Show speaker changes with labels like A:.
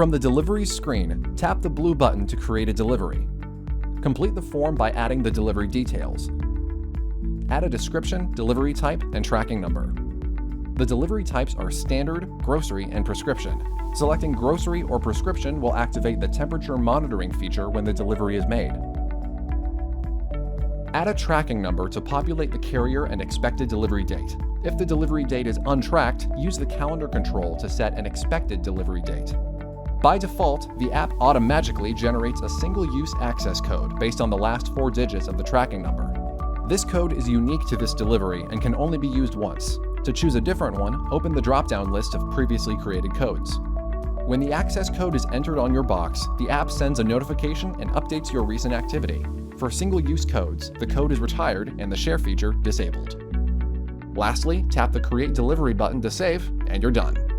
A: From the Deliveries screen, tap the blue button to create a delivery. Complete the form by adding the delivery details. Add a description, delivery type, and tracking number. The delivery types are standard, grocery, and prescription. Selecting grocery or prescription will activate the temperature monitoring feature when the delivery is made. Add a tracking number to populate the carrier and expected delivery date. If the delivery date is untracked, use the calendar control to set an expected delivery date. By default, the app automatically generates a single-use access code based on the last 4 digits of the tracking number. This code is unique to this delivery and can only be used once. To choose a different one, open the drop-down list of previously created codes. When the access code is entered on your box, the app sends a notification and updates your recent activity. For single-use codes, the code is retired and the share feature disabled. Lastly, tap the Create Delivery button to save, and you're done.